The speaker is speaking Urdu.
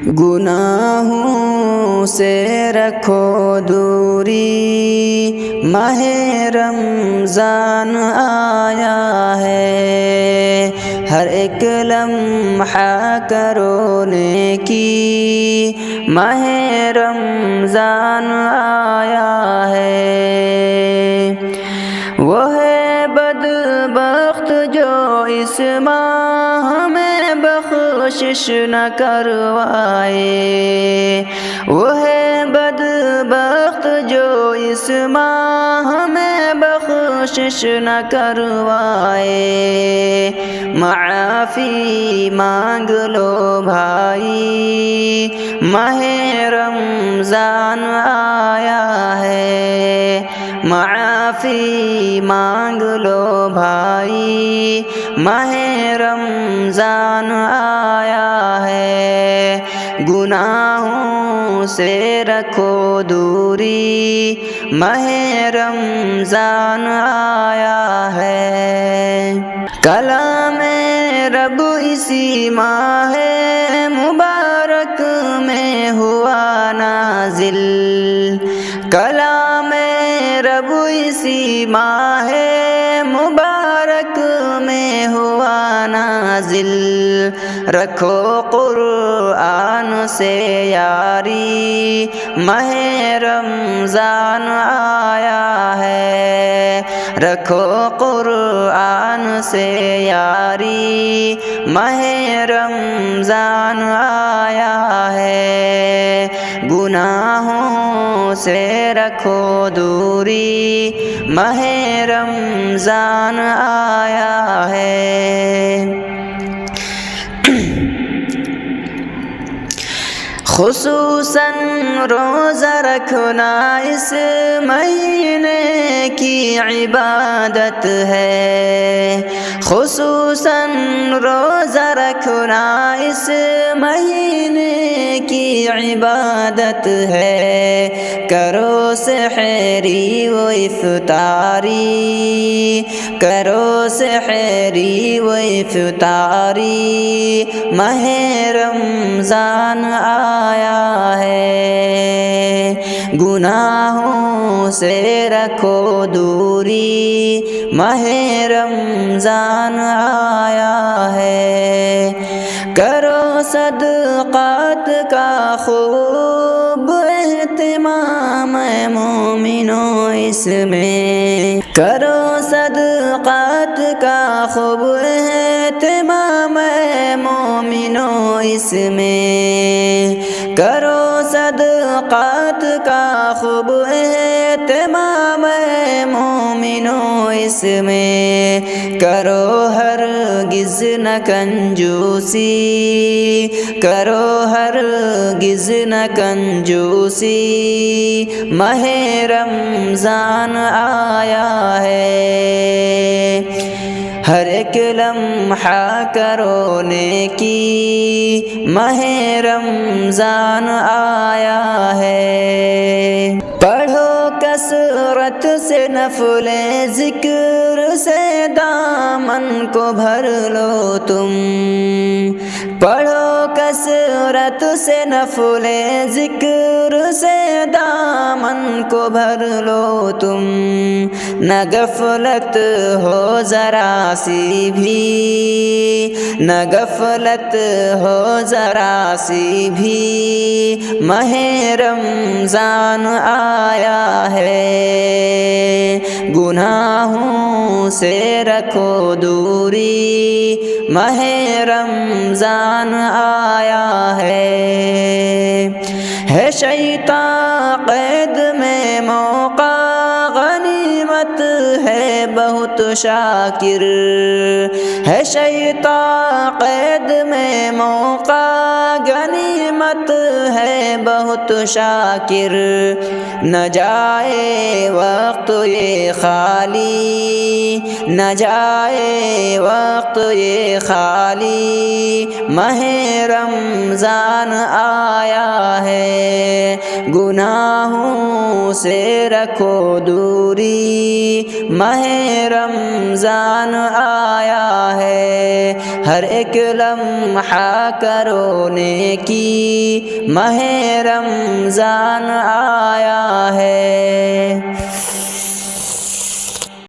گناہوں سے رکھو دوری، ماہ رمضان آیا ہے، ہر ایک لمحہ کرو نیکی، ماہ رمضان آیا ہے۔ وہ ہے بدبخت جو اس ماہ میں بخشش نہ کروائے، وہ ہے بدبخت جو اس ماہ میں بخشش نہ کروائے۔ معافی مانگ لو بھائی، ماہ رمضان آیا ہے، معافی مانگ لو بھائی، ماہ رمضان آیا ہے۔ گناہوں سے رکھو دوری، ماہ رمضان آیا ہے۔ کلام رب اسی ماہ مبارک میں ہوا نازل، کلام رب اسی ماہ مبارک میں ہوا نازل۔ رکھو قرآن سے یاری، ماہ رمضان آیا ہے، رکھو قرآن سے یاری، ماہ رمضان آیا ہے۔ گناہوں سے رکھو دوری، ماہ رمضان آیا ہے۔ خصوصاً روزہ رکھنا اس مہینے کی عبادت ہے، خصوصاً روزہ رکھنا اس مہینے کی عبادت ہے۔ کرو سحری و افطاری، کرو سحری و افطاری، ماہ رمضان آیا ہے۔ گناہوں سے رکھو دوری، ماہ رمضان آیا ہے۔ کرو صدقات کا خوب اہتمام مومنو اس میں، کرو صدقات کا خوب اہتمام مومنو اس میں، کرو صدقات کا خوب اہتمام مومنو اس میں، کرو ہرگز نہ کنجوسی، کرو ہرگز نہ کنجوسی، ماہ رمضان آیا ہے۔ ہر ایک لمحہ کرو نیکی، ماہ رمضان آیا ہے۔ پڑھو کثرت سے نفل ذکر سے دامن کو بھر لو تم، پڑھو کثرت سے نفل ذکر سے دامن کو بھر لو تم، نہ غفلت ہو ذرا سی بھی، نہ غفلت ہو ذرا سی بھی، ماہ رمضان آیا ہے۔ گناہوں سے رکھو دوری، ماہ رمضان آیا ہے شیطان قید میں موقع غنیمت ہے بہت شاکر، ہے شیطان قید میں موقع غنیمت ہے بہت شاکر، نہ جائے وقت یہ خالی، نہ جائے وقت یہ خالی، ماہ رمضان آیا ہے، گناہوں سے رکھو دوری، ماہ رمضان آیا ہے، ہر ایک لمحہ کرو نیکی، ماہ رمضان آیا